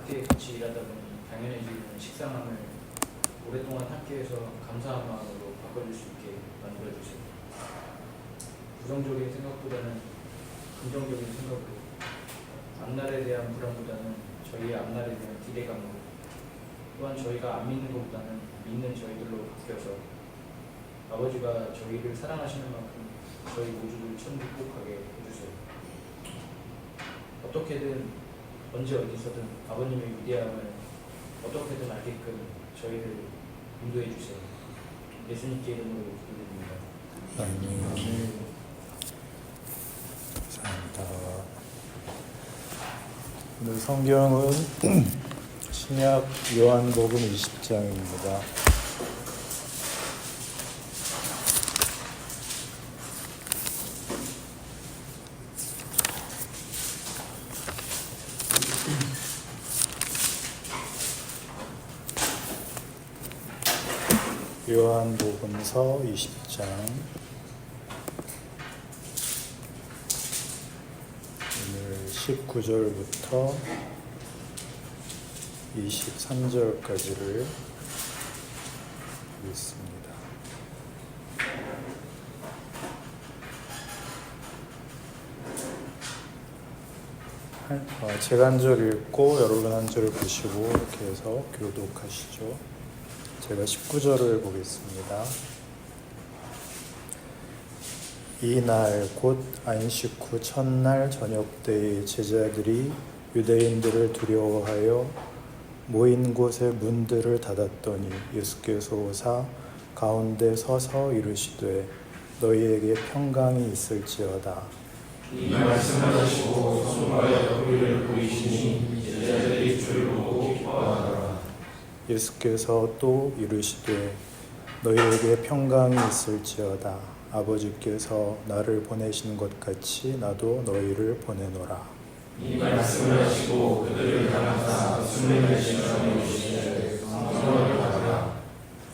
함께 같이 일하다 보니 당연해지는 식상함을 오랫동안 함께해서 감사한 마음으로 바꿔줄 수 있게 만들어주세요. 부정적인 생각보다는 긍정적인 생각으로, 앞날에 대한 불안보다는 저희의 앞날에 대한 기대감으로, 또한 저희가 안 믿는 것보다는 믿는 저희들로 바뀌어서 아버지가 저희를 사랑하시는 만큼 저희 모두를 천국복하게 해주세요. 어떻게든 언제 어디서든 아버님의 위대함을 어떻게든 알게끔 저희를 인도해 주세요. 예수님께 이름으로 기도드립니다. 아멘. 감사합니다. 오늘 성경은 신약 요한복음 20장입니다. 요한복음서 20장 오늘 19절부터 23절까지를 읽습니다. 제가 한 절 읽고 여러분 한 절 보시고 이렇게 해서 교독하시죠. 제가 19절을 보겠습니다. 이날 곧 안식 후 첫날 저녁때에 제자들이 유대인들을 두려워하여 모인 곳에 문들을 닫았더니 예수께서 오사 가운데 서서 이르시되 너희에게 평강이 있을지어다. 이 말씀을 하시고 손과 옆구리를 보이시니 제자들이 주를 보고 기뻐하더라. 예수께서 또 이르시되 너희에게 평강이 있을지어다. 아버지께서 나를 보내신 것 같이 나도 너희를 보내노라. 이 말씀을 하시고 그들을 향하사 숨을 내쉬며 이르시되 성령을 받으라.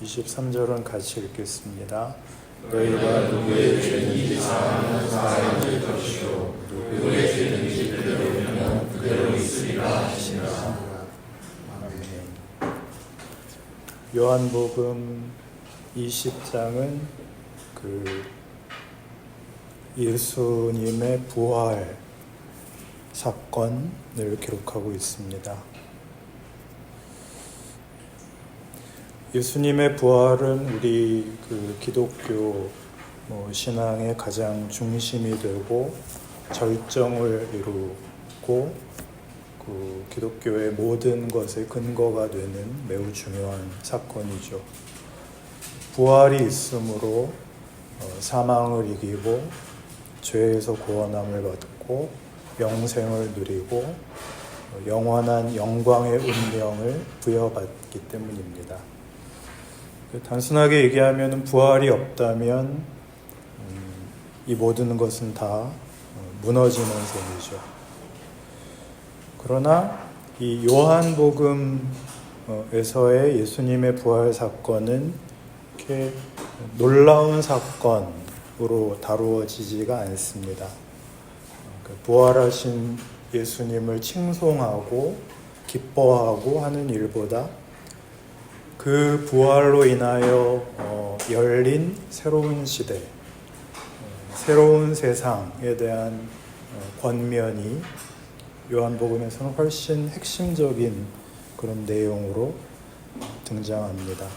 23절은 같이 읽겠습니다. 너희가 누구의 죄든지 사하면 사하여질 것이요 누구의 죄든지 그대로 두면 그대로 있으리라 하시니라. 요한복음 20장은 그 예수님의 부활 사건을 기록하고 있습니다. 예수님의 부활은 우리 그 기독교 신앙의 가장 중심이 되고 절정을 이루고 그 기독교의 모든 것의 근거가 되는 매우 중요한 사건이죠. 부활이 있으므로 사망을 이기고 죄에서 구원함을 받고 영생을 누리고 영원한 영광의 운명을 부여받기 때문입니다. 단순하게 얘기하면 부활이 없다면 이 모든 것은 다 무너지는 셈이죠. 그러나 이 요한복음에서의 예수님의 부활 사건은 이렇게 놀라운 사건으로 다루어지지가 않습니다. 부활하신 예수님을 칭송하고 기뻐하고 하는 일보다 그 부활로 인하여 열린 새로운 시대, 새로운 세상에 대한 권면이 요한복음에서는 훨씬 핵심적인 그런 내용으로 등장합니다.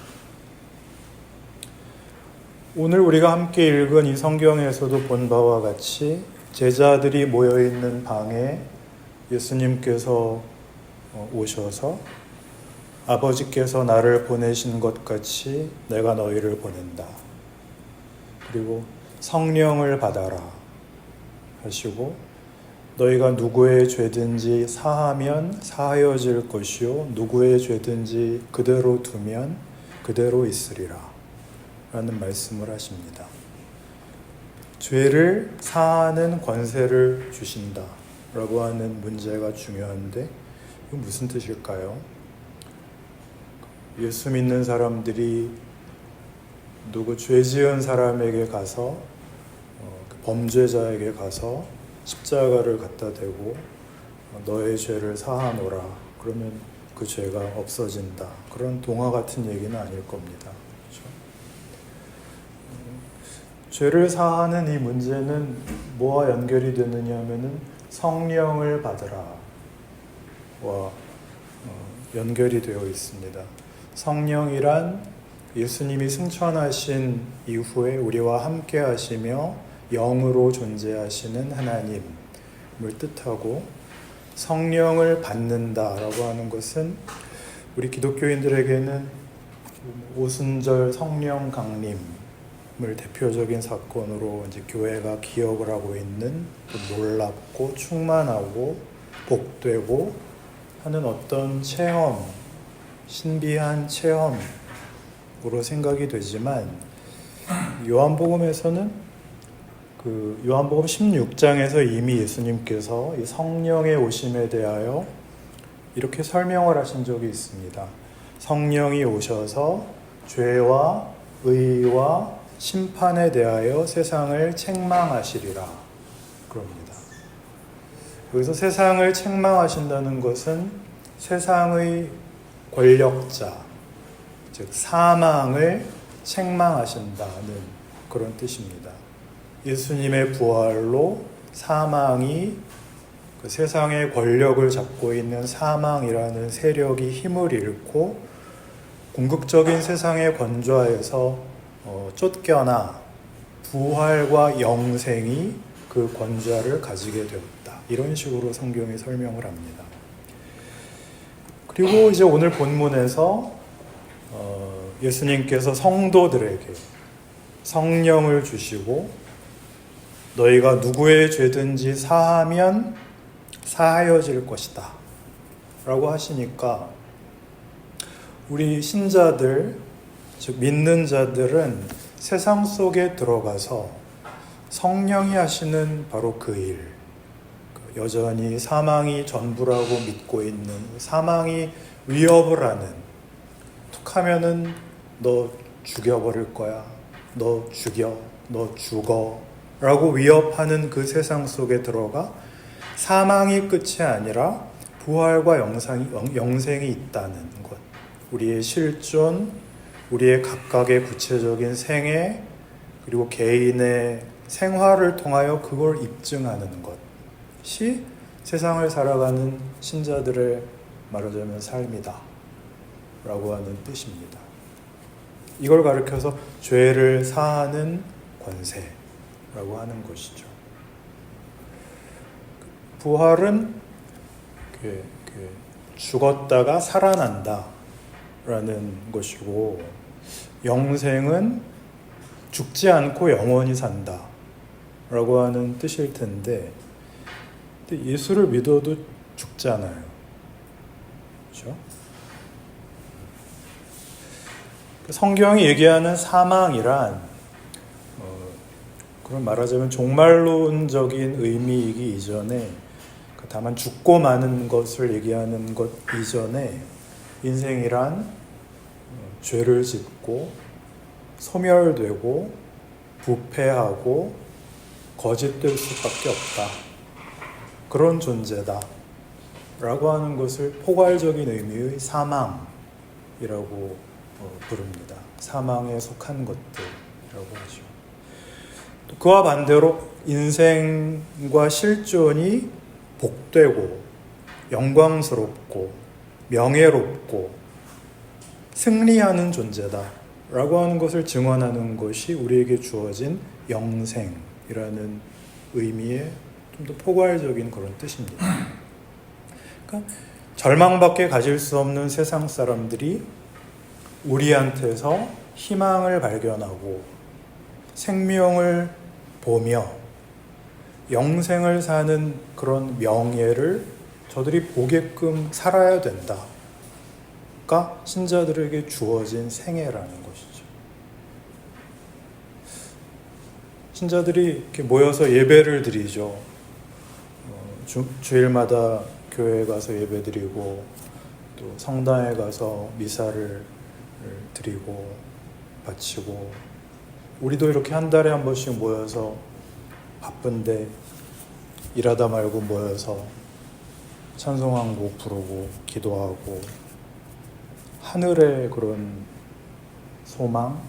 오늘 우리가 함께 읽은 이 성경에서도 본 바와 같이 제자들이 모여있는 방에 예수님께서 오셔서 아버지께서 나를 보내신 것 같이 내가 너희를 보낸다. 그리고 성령을 받아라 하시고 너희가 누구의 죄든지 사하면 사하여질 것이요 누구의 죄든지 그대로 두면 그대로 있으리라 라는 말씀을 하십니다. 죄를 사하는 권세를 주신다 라고 하는 문제가 중요한데 이건 무슨 뜻일까요? 예수 믿는 사람들이 누구 죄 지은 사람에게 가서 범죄자에게 가서 십자가를 갖다 대고 너의 죄를 사하노라 그러면 그 죄가 없어진다. 그런 동화 같은 얘기는 아닐 겁니다. 그렇죠? 죄를 사하는 이 문제는 뭐와 연결이 되느냐 하면은 성령을 받으라 와 연결이 되어 있습니다. 성령이란 예수님이 승천하신 이후에 우리와 함께 하시며 영으로 존재하시는 하나님을 뜻하고, 성령을 받는다라고 하는 것은 우리 기독교인들에게는 오순절 성령 강림을 대표적인 사건으로 이제 교회가 기억을 하고 있는, 놀랍고 충만하고 복되고 하는 어떤 체험, 신비한 체험으로 생각이 되지만, 요한복음에서는 요한복음 16장에서 이미 예수님께서 이 성령의 오심에 대하여 이렇게 설명을 하신 적이 있습니다. 성령이 오셔서 죄와 의와 심판에 대하여 세상을 책망하시리라 그럽니다. 여기서 세상을 책망하신다는 것은 세상의 권력자, 즉 사망을 책망하신다는 그런 뜻입니다. 예수님의 부활로 사망이, 그 세상의 권력을 잡고 있는 사망이라는 세력이 힘을 잃고 궁극적인 세상의 권좌에서 쫓겨나 부활과 영생이 그 권좌를 가지게 되었다. 이런 식으로 성경이 설명을 합니다. 그리고 이제 오늘 본문에서 예수님께서 성도들에게 성령을 주시고, 너희가 누구의 죄든지 사하면 사하여질 것이다 라고 하시니까, 우리 신자들, 즉 믿는 자들은 세상 속에 들어가서 성령이 하시는 바로 그 일, 여전히 사망이 전부라고 믿고 있는, 사망이 위협을 하는, 툭 하면은 너 죽여버릴 거야, 너 죽여, 너 죽어 라고 위협하는 그 세상 속에 들어가 사망이 끝이 아니라 부활과 영생이 있다는 것, 우리의 실존, 우리의 각각의 구체적인 생애, 그리고 개인의 생활을 통하여 그걸 입증하는 것이 세상을 살아가는 신자들의 말하자면 삶이다 라고 하는 뜻입니다. 이걸 가리켜서 죄를 사하는 권세라고 하는 것이죠. 부활은 죽었다가 살아난다 라는 것이고, 영생은 죽지 않고 영원히 산다 라고 하는 뜻일 텐데, 예수를 믿어도 죽잖아요. 그렇죠? 성경이 얘기하는 사망이란 그런 말하자면 종말론적인 의미이기 이전에, 다만 죽고 마는 것을 얘기하는 것 이전에, 인생이란 죄를 짓고 소멸되고 부패하고 거짓될 수밖에 없다, 그런 존재다 라고 하는 것을 포괄적인 의미의 사망이라고 부릅니다. 사망에 속한 것들이라고 하죠. 또 그와 반대로 인생과 실존이 복되고 영광스럽고 명예롭고 승리하는 존재다 라고 하는 것을 증언하는 것이 우리에게 주어진 영생이라는 의미의 좀 더 포괄적인 그런 뜻입니다. 그러니까 절망밖에 가질 수 없는 세상 사람들이 우리한테서 희망을 발견하고 생명을 보며 영생을 사는 그런 명예를 저들이 보게끔 살아야 된다가 신자들에게 주어진 생애라는 것이죠. 신자들이 이렇게 모여서 예배를 드리죠. 주일마다 교회에 가서 예배 드리고, 또 성당에 가서 미사를 드리고 바치고, 우리도 이렇게 한 달에 한 번씩 모여서 바쁜데 일하다 말고 모여서 찬송 한 곡 부르고 기도하고 하늘의 그런 소망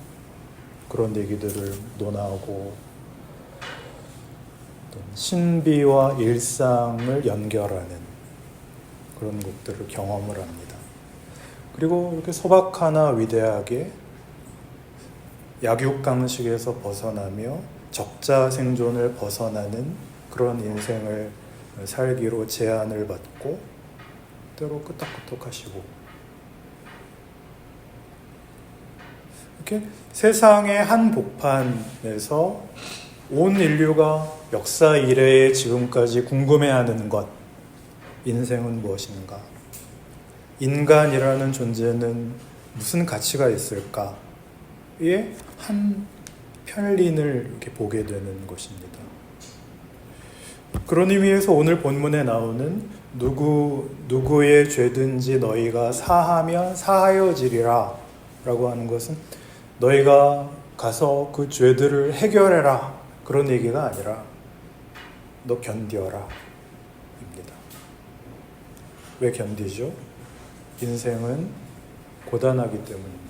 그런 얘기들을 논하고 신비와 일상을 연결하는 그런 곡들을 경험을 합니다. 그리고 이렇게 소박하나 위대하게 약육강식에서 벗어나며 적자생존을 벗어나는 그런 인생을 살기로 제안을 받고 때로 끄떡끄떡하시고 이렇게 세상의 한 복판에서 온 인류가 역사 이래에 지금까지 궁금해하는 것, 인생은 무엇인가? 인간이라는 존재는 무슨 가치가 있을까에 한 편린을 이렇게 보게 되는 것입니다. 그런 의미에서 오늘 본문에 나오는 누구의 죄든지 너희가 사하면 사하여지리라 라고 하는 것은 너희가 가서 그 죄들을 해결해라 그런 얘기가 아니라 너 견뎌라 입니다. 왜 견디죠? 인생은 고단하기 때문입니다.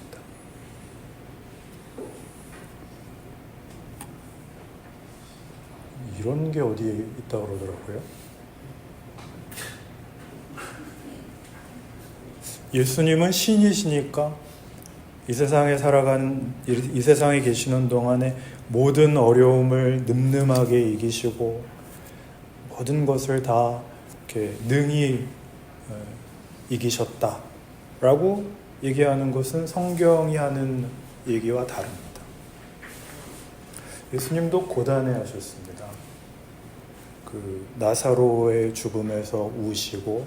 이런 게 어디에 있다고 그러더라고요. 예수님은 신이시니까 이 세상에 계시는 동안에 모든 어려움을 늠름하게 이기시고 모든 것을 다 이렇게 능히 이기셨다라고 얘기하는 것은 성경이 하는 얘기와 다릅니다. 예수님도 고단해하셨습니다. 그 나사로의 죽음에서 우시고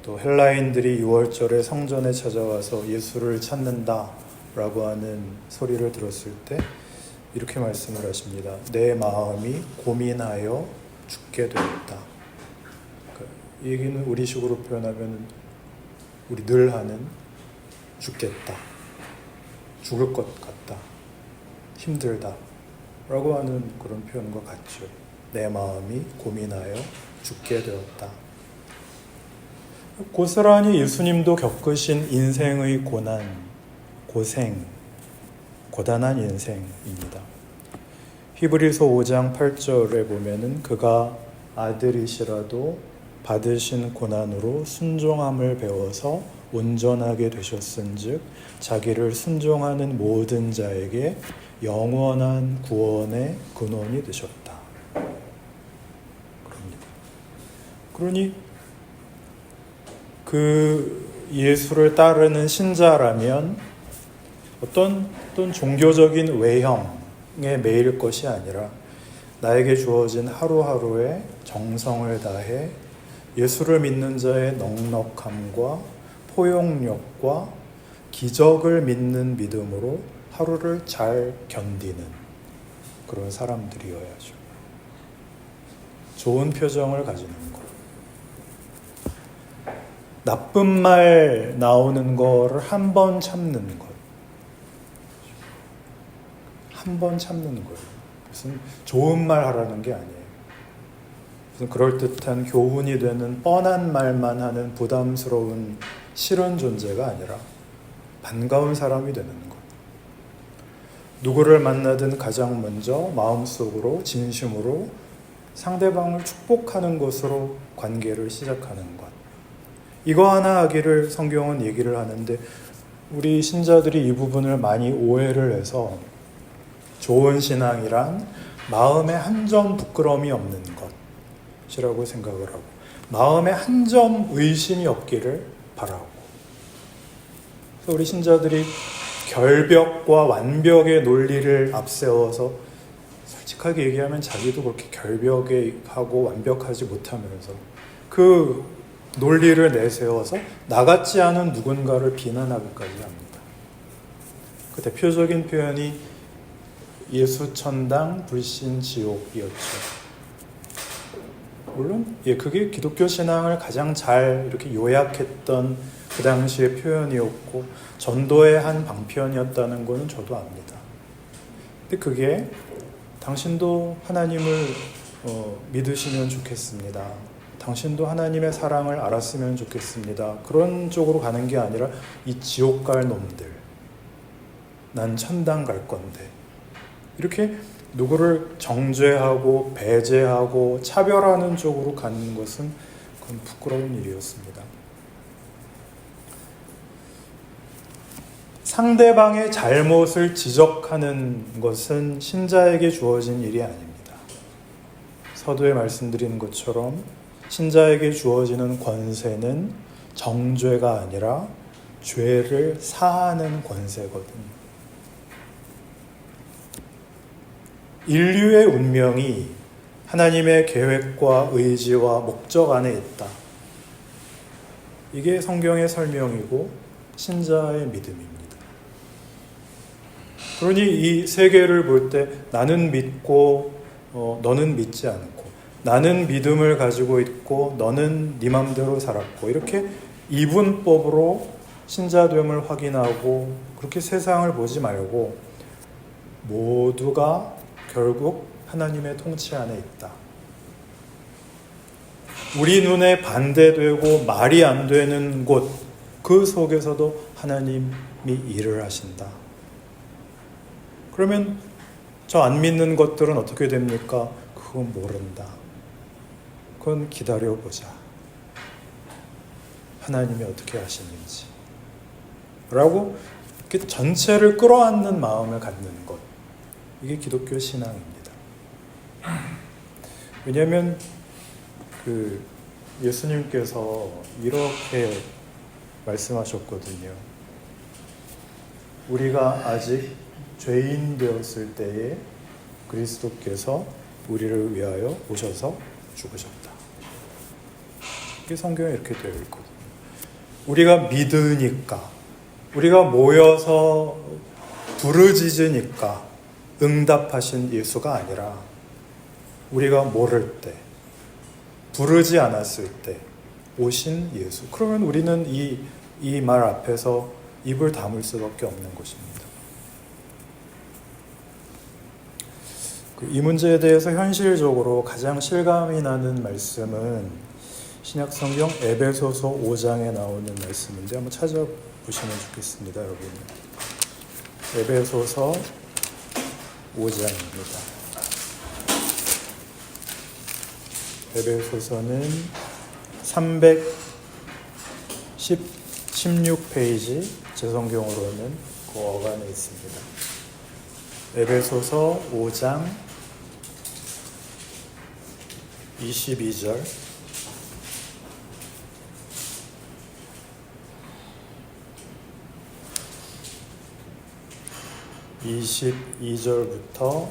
또 헬라인들이 6월절에 성전에 찾아와서 예수를 찾는다라고 하는 소리를 들었을 때 이렇게 말씀을 하십니다. 내 마음이 고민하여 죽게 되었다. 이 얘기는 우리식으로 표현하면 우리 늘 하는 죽겠다, 죽을 것 같다, 힘들다 라고 하는 그런 표현과 같죠. 내 마음이 고민하여 죽게 되었다. 고스란히 예수님도 겪으신 인생의 고난, 고생, 고단한 인생입니다. 히브리서 5장 8절에 보면은 그가 아들이시라도 받으신 고난으로 순종함을 배워서 온전하게 되셨은즉 자기를 순종하는 모든 자에게 영원한 구원의 근원이 되셨다. 그럽니다. 그러니 그 예수를 따르는 신자라면 어떤 종교적인 외형에 매일 것이 아니라 나에게 주어진 하루하루의 정성을 다해 예수를 믿는 자의 넉넉함과 포용력과 기적을 믿는 믿음으로 하루를 잘 견디는 그런 사람들이어야죠. 좋은 표정을 가지는 것. 나쁜 말 나오는 거를 한 번 참는 것. 한 번 참는 거예요. 무슨 좋은 말 하라는 게 아니에요. 무슨 그럴듯한 교훈이 되는 뻔한 말만 하는 부담스러운 싫은 존재가 아니라 반가운 사람이 되는 것. 누구를 만나든 가장 먼저 마음속으로 진심으로 상대방을 축복하는 것으로 관계를 시작하는 것. 이거 하나 하기를 성경은 얘기를 하는데 우리 신자들이 이 부분을 많이 오해를 해서 좋은 신앙이란 마음에 한 점 부끄러움이 없는 것이라고 생각을 하고 마음에 한 점 의심이 없기를 바라고 그래서 우리 신자들이 결벽과 완벽의 논리를 앞세워서 솔직하게 얘기하면 자기도 그렇게 결벽하고 완벽하지 못하면서 그 논리를 내세워서 나같지 않은 누군가를 비난하기까지 합니다. 그 대표적인 표현이 예수천당 불신지옥이었죠. 물론 그게 기독교 신앙을 가장 잘 이렇게 요약했던 그 당시의 표현이었고 전도의 한 방편이었다는 것은 저도 압니다. 근데 그게 당신도 하나님을 믿으시면 좋겠습니다. 당신도 하나님의 사랑을 알았으면 좋겠습니다. 그런 쪽으로 가는 게 아니라 이 지옥 갈 놈들, 난 천당 갈 건데, 이렇게 누구를 정죄하고 배제하고 차별하는 쪽으로 가는 것은 그건 부끄러운 일이었습니다. 상대방의 잘못을 지적하는 것은 신자에게 주어진 일이 아닙니다. 서두에 말씀드린 것처럼 신자에게 주어지는 권세는 정죄가 아니라 죄를 사하는 권세거든요. 인류의 운명이 하나님의 계획과 의지와 목적 안에 있다. 이게 성경의 설명이고 신자의 믿음입니다. 그러니 이 세계를 볼 때 나는 믿고 너는 믿지 않고, 나는 믿음을 가지고 있고 너는 네 맘대로 살았고, 이렇게 이분법으로 신자됨을 확인하고 그렇게 세상을 보지 말고 모두가 결국 하나님의 통치 안에 있다. 우리 눈에 반대되고 말이 안 되는 곳, 그 속에서도 하나님이 일을 하신다. 그러면 저 안 믿는 것들은 어떻게 됩니까? 그건 모른다. 그건 기다려보자. 하나님이 어떻게 하시는지 라고 이렇게 전체를 끌어안는 마음을 갖는 것, 이게 기독교 신앙입니다. 왜냐하면 예수님께서 이렇게 말씀하셨거든요. 우리가 아직 죄인 되었을 때에 그리스도께서 우리를 위하여 오셔서 죽으셨다. 이게 성경에 이렇게 되어 있거든요. 우리가 믿으니까, 우리가 모여서 부르짖으니까 응답하신 예수가 아니라 우리가 모를 때, 부르지 않았을 때 오신 예수. 그러면 우리는 이 말 앞에서 입을 다물 수밖에 없는 것입니다. 이 문제에 대해서 현실적으로 가장 실감이 나는 말씀은 신약성경 에베소서 5장에 나오는 말씀인데 한번 찾아보시면 좋겠습니다, 여러분. 에베소서 5장입니다. 에베소서는 316페이지, 제 성경으로는 그 어간에 있습니다. 에베소서 5장 22절, 22절부터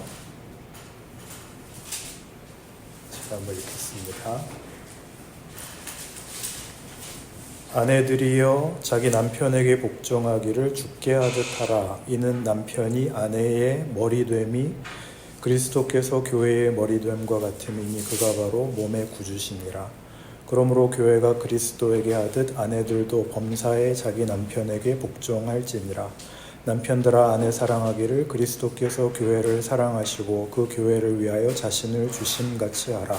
제가 한번 읽겠습니다. 아내들이여 자기 남편에게 복종하기를 주께 하듯 하라. 이는 남편이 아내의 머리됨이 그리스도께서 교회의 머리됨과 같음이니 그가 바로 몸의 구주시니라. 그러므로 교회가 그리스도에게 하듯 아내들도 범사에 자기 남편에게 복종할지니라. 남편들아 아내 사랑하기를 그리스도께서 교회를 사랑하시고 그 교회를 위하여 자신을 주심같이 하라.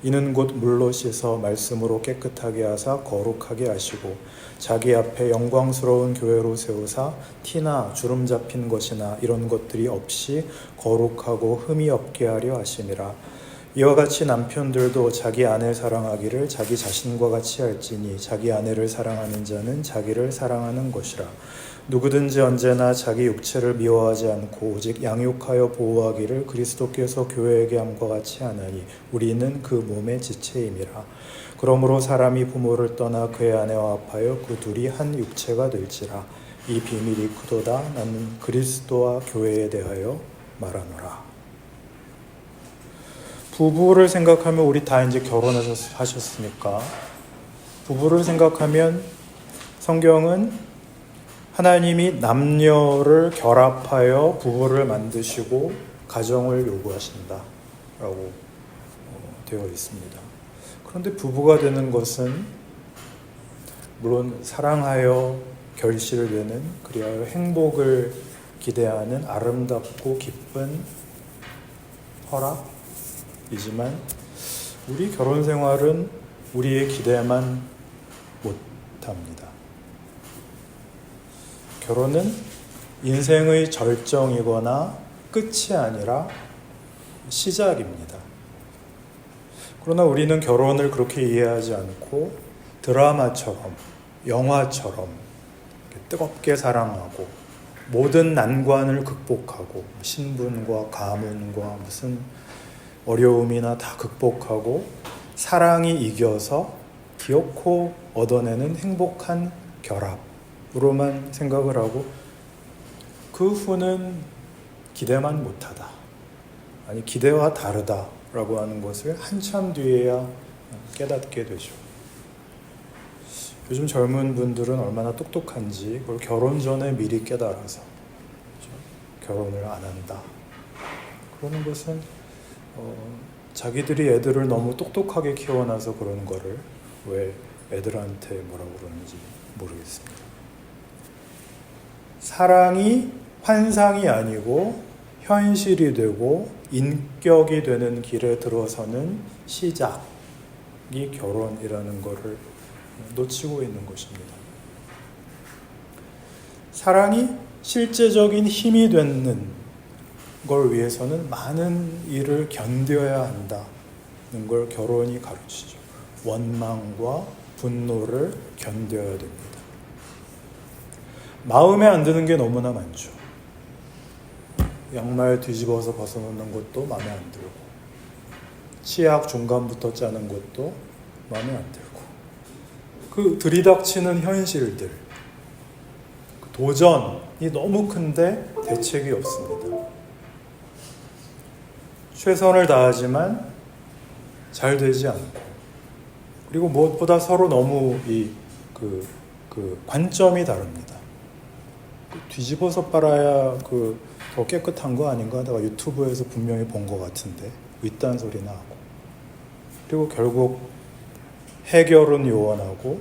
이는 곧 물로 씻어 말씀으로 깨끗하게 하사 거룩하게 하시고 자기 앞에 영광스러운 교회로 세우사 티나 주름 잡힌 것이나 이런 것들이 없이 거룩하고 흠이 없게 하려 하심이라. 이와 같이 남편들도 자기 아내 사랑하기를 자기 자신과 같이 할지니 자기 아내를 사랑하는 자는 자기를 사랑하는 것이라. 누구든지 언제나 자기 육체를 미워하지 않고 오직 양육하여 보호하기를 그리스도께서 교회에게 함과 같이 하나니 우리는 그 몸의 지체임이라. 그러므로 사람이 부모를 떠나 그의 아내와 합하여 그 둘이 한 육체가 될지라. 이 비밀이 크도다. 나는 그리스도와 교회에 대하여 말하노라. 부부를 생각하면 우리 다 이제 결혼하셨으니까 부부를 생각하면 성경은 하나님이 남녀를 결합하여 부부를 만드시고 가정을 요구하신다라고 되어 있습니다. 그런데 부부가 되는 것은 물론 사랑하여 결실되는, 그리하여 행복을 기대하는 아름답고 기쁜 허락이지만 우리 결혼 생활은 우리의 기대만 못합니다. 결혼은 인생의 절정이거나 끝이 아니라 시작입니다. 그러나 우리는 결혼을 그렇게 이해하지 않고 드라마처럼, 영화처럼 뜨겁게 사랑하고 모든 난관을 극복하고 신분과 가문과 무슨 어려움이나 다 극복하고 사랑이 이겨서 기어코 얻어내는 행복한 결합으로만 생각을 하고 그 후는 기대만 못하다. 아니 기대와 다르다라고 하는 것을 한참 뒤에야 깨닫게 되죠. 요즘 젊은 분들은 얼마나 똑똑한지 그걸 결혼 전에 미리 깨달아서 결혼을 안 한다. 그러는 것은 자기들이 애들을 너무 똑똑하게 키워놔서 그러는 거를 왜 애들한테 뭐라고 그러는지 모르겠습니다. 사랑이 환상이 아니고 현실이 되고 인격이 되는 길에 들어서는 시작이 결혼이라는 것을 놓치고 있는 것입니다. 사랑이 실제적인 힘이 되는 걸 위해서는 많은 일을 견뎌야 한다는 걸 결혼이 가르치죠. 원망과 분노를 견뎌야 됩니다. 마음에 안 드는 게 너무나 많죠. 양말 뒤집어서 벗어놓는 것도 마음에 안 들고 치약 중간부터 짜는 것도 마음에 안 들고 그 들이닥치는 현실들 그 도전이 너무 큰데 대책이 없습니다. 최선을 다하지만 잘 되지 않고 그리고 무엇보다 서로 너무 그 관점이 다릅니다. 뒤집어서 빨아야 더 깨끗한 거 아닌가 하다가 유튜브에서 분명히 본 것 같은데 윗단 소리나 하고 그리고 결국 해결은 요원하고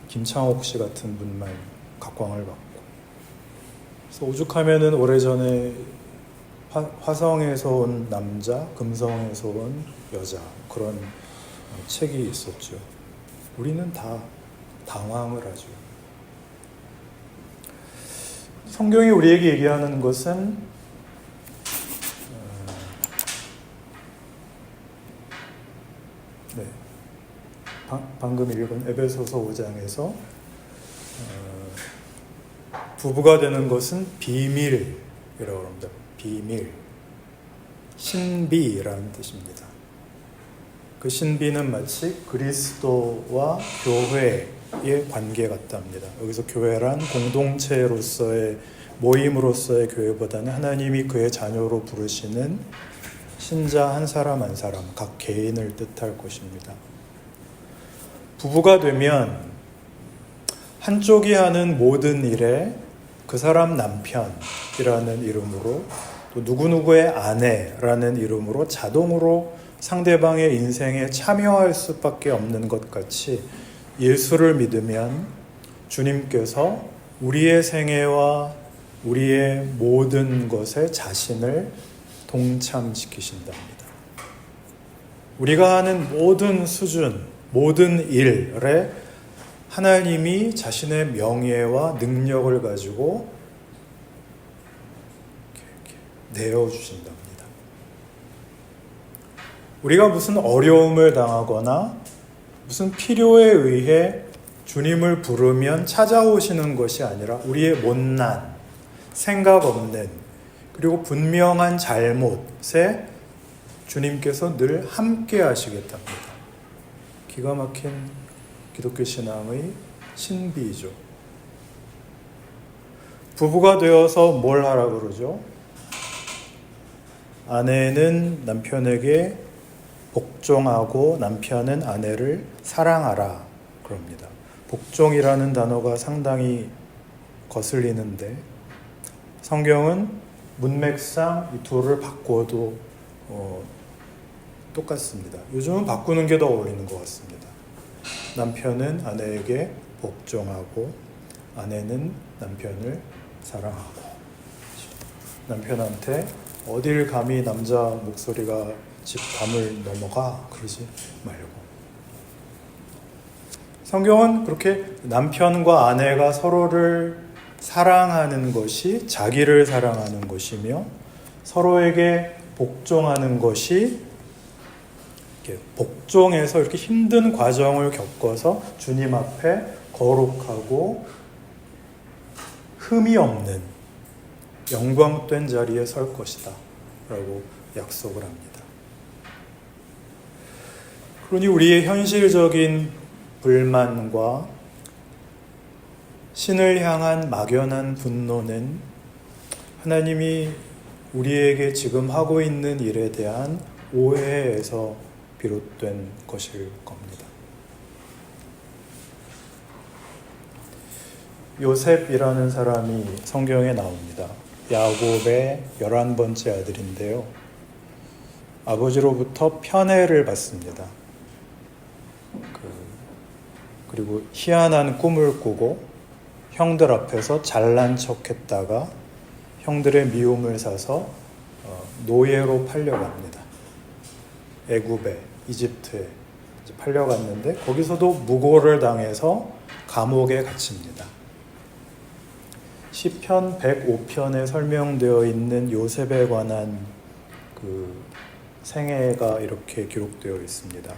김창옥 씨 같은 분만 각광을 받고 그래서 오죽하면은 오래전에 화성에서 온 남자, 금성에서 온 여자 그런 책이 있었죠. 우리는 다 당황을 하죠. 성경이 우리에게 얘기하는 것은 방금 읽은 에베소서 5장에서 부부가 되는 것은 비밀이라고 합니다. 비밀, 신비라는 뜻입니다. 그 신비는 마치 그리스도와 교회의 관계 같답니다. 여기서 교회란 공동체로서의 모임으로서의 교회보다는 하나님이 그의 자녀로 부르시는 신자 한 사람 한 사람, 각 개인을 뜻할 것입니다. 부부가 되면 한쪽이 하는 모든 일에 그 사람 남편이라는 이름으로 또 누구누구의 아내라는 이름으로 자동으로 상대방의 인생에 참여할 수밖에 없는 것 같이 예수를 믿으면 주님께서 우리의 생애와 우리의 모든 것에 자신을 동참시키신답니다. 우리가 하는 모든 수준, 모든 일에 하나님이 자신의 명예와 능력을 가지고 내어주신답니다. 우리가 무슨 어려움을 당하거나 무슨 필요에 의해 주님을 부르면 찾아오시는 것이 아니라 우리의 못난, 생각 없는 그리고 분명한 잘못에 주님께서 늘 함께 하시겠답니다. 기가 막힌 기독교 신앙의 신비죠. 부부가 되어서 뭘 하라 그러죠? 아내는 남편에게 복종하고 남편은 아내를 사랑하라 그럽니다. 복종이라는 단어가 상당히 거슬리는데 성경은 문맥상 이 둘을 바꿔도 똑같습니다. 요즘은 바꾸는 게 더 어울리는 것 같습니다. 남편은 아내에게 복종하고 아내는 남편을 사랑하고 남편한테 어딜 감히 남자 목소리가 집 담을 넘어가 그러지 말고 성경은 그렇게 남편과 아내가 서로를 사랑하는 것이 자기를 사랑하는 것이며 서로에게 복종하는 것이 이렇게 복종해서 이렇게 힘든 과정을 겪어서 주님 앞에 거룩하고 흠이 없는 영광된 자리에 설 것이다 라고 약속을 합니다. 그러니 우리의 현실적인 불만과 신을 향한 막연한 분노는 하나님이 우리에게 지금 하고 있는 일에 대한 오해에서 비롯된 것일 겁니다. 요셉이라는 사람이 성경에 나옵니다. 야곱의 11번째 아들인데요. 아버지로부터 편애를 받습니다. 그리고 희한한 꿈을 꾸고 형들 앞에서 잘난 척했다가 형들의 미움을 사서 노예로 팔려갑니다. 애굽에, 이집트에 팔려갔는데 거기서도 무고를 당해서 감옥에 갇힙니다. 시편 105편에 설명되어 있는 요셉에 관한 그 생애가 이렇게 기록되어 있습니다.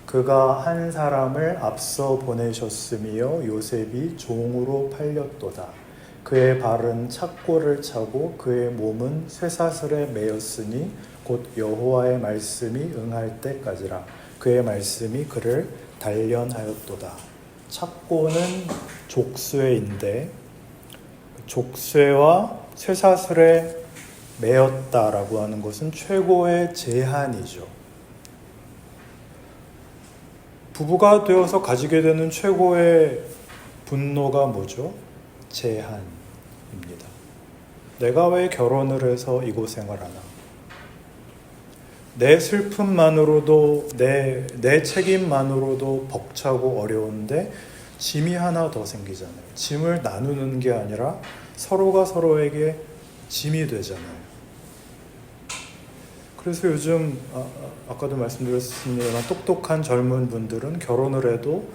그가 한 사람을 앞서 보내셨으며 요셉이 종으로 팔렸도다. 그의 발은 착고를 차고 그의 몸은 쇠사슬에 매였으니 곧 여호와의 말씀이 응할 때까지라. 그의 말씀이 그를 단련하였도다. 착고는 족쇄인데 족쇄와 쇠사슬에 매였다라고 하는 것은 최고의 제한이죠. 부부가 되어서 가지게 되는 최고의 분노가 뭐죠? 제한입니다. 내가 왜 결혼을 해서 이곳 생활하나? 내 슬픔만으로도 내 책임만으로도 벅차고 어려운데 짐이 하나 더 생기잖아요. 짐을 나누는 게 아니라 서로가 서로에게 짐이 되잖아요. 그래서 요즘 아까도 말씀드렸습니다만 똑똑한 젊은 분들은 결혼을 해도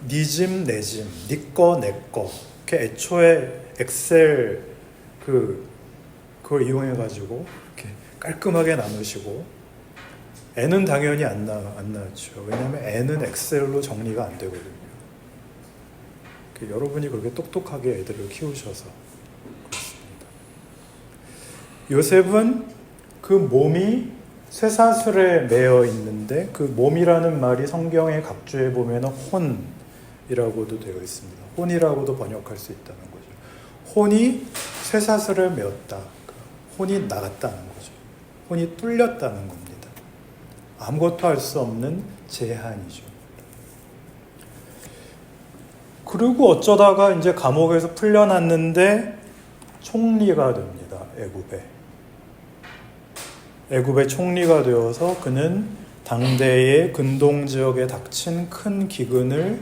네 짐, 내 짐, 네 거, 내 거 이렇게 애초에 엑셀 그걸 이용해가지고 이렇게 깔끔하게 나누시고 애는 당연히 안 낳죠. 왜냐하면 애는 엑셀로 정리가 안 되거든요. 여러분이 그렇게 똑똑하게 애들을 키우셔서 그렇습니다. 요셉은 그 몸이 쇠사슬에 매여 있는데 그 몸이라는 말이 성경의 각주에 보면 혼이라고도 되어 있습니다. 혼이라고도 번역할 수 있다는 거죠. 혼이 쇠사슬에 매었다. 혼이 나갔다는 거죠. 혼이 뚫렸다는 겁니다. 아무것도 할 수 없는 제한이죠. 그리고 어쩌다가 이제 감옥에서 풀려났는데 총리가 됩니다. 애굽의 총리가 되어서 그는 당대의 근동 지역에 닥친 큰 기근을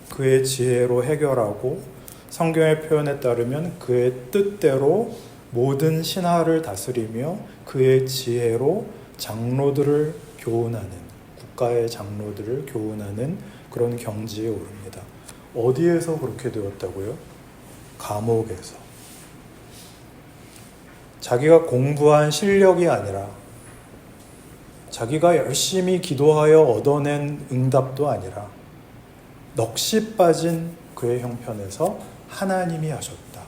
그의 지혜로 해결하고 성경의 표현에 따르면 그의 뜻대로 모든 신하를 다스리며 그의 지혜로 장로들을 교훈하는 국가의 장로들을 교훈하는 그런 경지에 오릅니다. 어디에서 그렇게 되었다고요? 감옥에서. 자기가 공부한 실력이 아니라 자기가 열심히 기도하여 얻어낸 응답도 아니라 넋이 빠진 그의 형편에서 하나님이 하셨다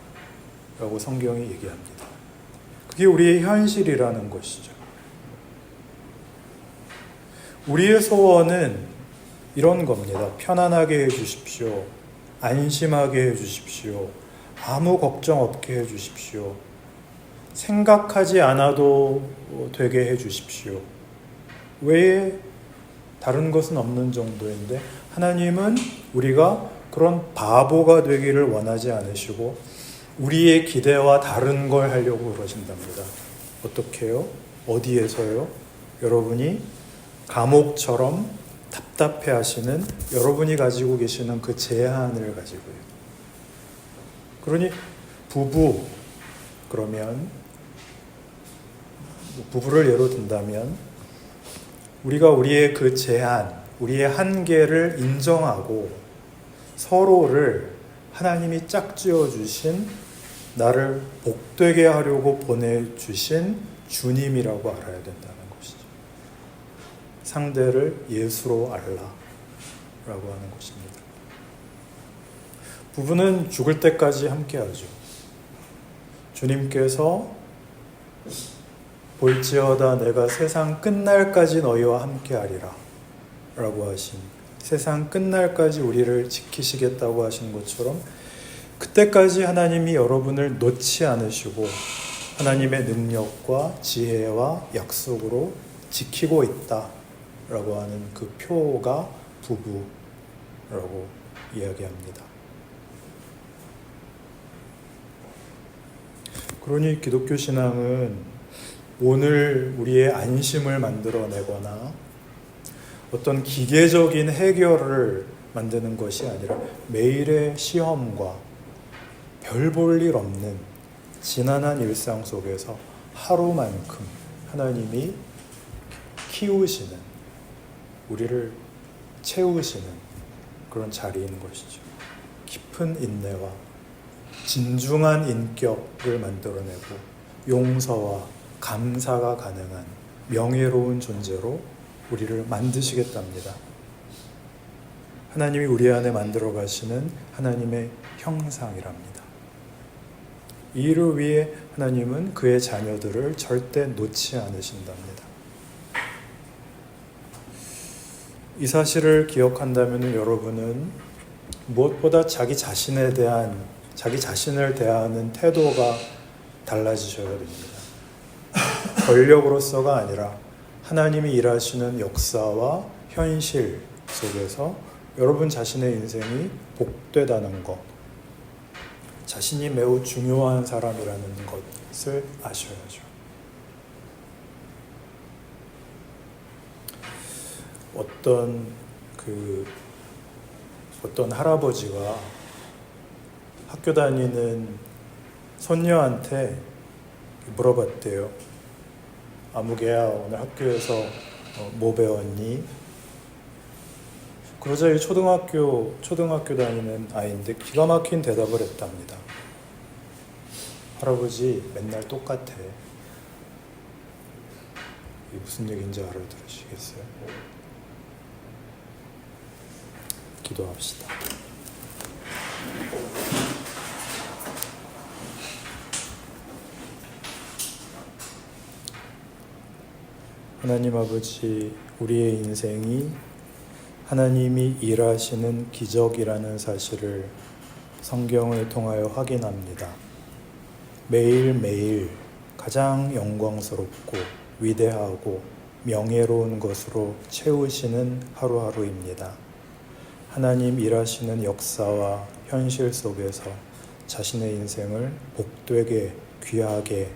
라고 성경이 얘기합니다. 그게 우리의 현실이라는 것이죠. 우리의 소원은 이런 겁니다. 편안하게 해주십시오. 안심하게 해주십시오. 아무 걱정 없게 해주십시오. 생각하지 않아도 되게 해주십시오. 외에 다른 것은 없는 정도인데 하나님은 우리가 그런 바보가 되기를 원하지 않으시고 우리의 기대와 다른 걸 하려고 그러신답니다. 어떻게 해요? 어디에서요? 여러분이 감옥처럼 답답해 하시는 여러분이 가지고 계시는 그 제한을 가지고요. 그러니 그러면 부부를 예로 든다면 우리가 우리의 그 제한, 우리의 한계를 인정하고 서로를 하나님이 짝지어 주신, 나를 복되게 하려고 보내주신 주님이라고 알아야 된다는 것이죠. 상대를 예수로 알라라고 하는 것입니다. 부부는 죽을 때까지 함께하죠. 주님께서 볼지어다 내가 세상 끝날까지 너희와 함께하리라 라고 하신, 세상 끝날까지 우리를 지키시겠다고 하신 것처럼 그때까지 하나님이 여러분을 놓지 않으시고 하나님의 능력과 지혜와 약속으로 지키고 있다라고 하는 그 표가 부부라고 이야기합니다. 그러니 기독교 신앙은 오늘 우리의 안심을 만들어내거나 어떤 기계적인 해결을 만드는 것이 아니라 매일의 시험과 별 볼 일 없는 지난한 일상 속에서 하루만큼 하나님이 키우시는, 우리를 채우시는 그런 자리인 것이죠. 깊은 인내와 진중한 인격을 만들어내고 용서와 감사가 가능한 명예로운 존재로 우리를 만드시겠답니다. 하나님이 우리 안에 만들어 가시는 하나님의 형상이랍니다. 이 일을 위해 하나님은 그의 자녀들을 절대 놓지 않으신답니다. 이 사실을 기억한다면 여러분은 무엇보다 자기 자신을 대하는 태도가 달라지셔야 됩니다. 권력으로서가 아니라 하나님이 일하시는 역사와 현실 속에서 여러분 자신의 인생이 복되다는 것, 자신이 매우 중요한 사람이라는 것을 아셔야죠. 어떤 할아버지가 학교 다니는 손녀한테 물어봤대요. 아무개야, 오늘 학교에서 뭐 배웠니? 그러자 이 초등학교 다니는 아이인데 기가 막힌 대답을 했답니다. 할아버지, 맨날 똑같아. 이게 무슨 얘기인지 알아들으시겠어요? 기도합시다. 하나님 아버지, 우리의 인생이 하나님이 일하시는 기적이라는 사실을 성경을 통하여 확인합니다. 매일매일 가장 영광스럽고 위대하고 명예로운 것으로 채우시는 하루하루입니다. 하나님 일하시는 역사와 현실 속에서 자신의 인생을 복되게 귀하게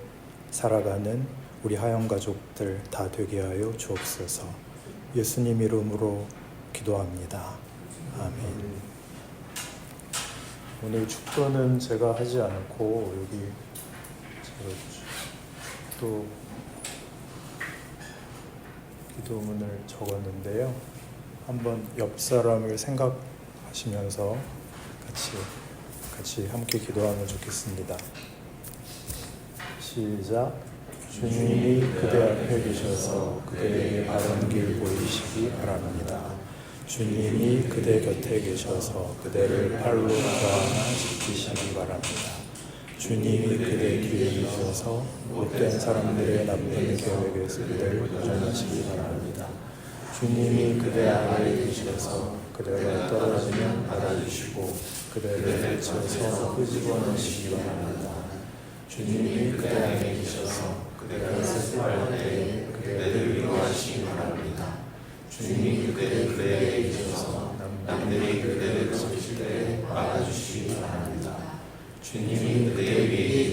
살아가는 우리 하영 가족들 다 되게 하여 주옵소서. 예수님 이름으로 기도합니다. 아멘. 오늘 축도는 제가 하지 않고 여기 제가 또 기도문을 적었는데요. 한번 옆 사람을 생각하시면서 같이 함께 기도하면 좋겠습니다. 시작. 주님이 그대 앞에 계셔서 그대에게 바른 길 보이시기 바랍니다. 주님이 그대 곁에 계셔서 그대를 팔로 좌하나 지키시기 바랍니다. 주님이 그대 뒤에 계셔서 못된 사람들의 나쁜 계획에서 그대를 보존하시기 바랍니다. 주님이 그대 아래에 계셔서 그대가 떨어지면 받아주시고 그대를 붙여서 끄집어내시기 바랍니다. 주님이 그대 안에 계셔서 그대가 슬퍼할 때에 그대를 위로하시기 바랍니다. 주님이 그대에 계셔서 남들이 그대를 거칠 때 막아주시기 바랍니다. 주님이 그대 위에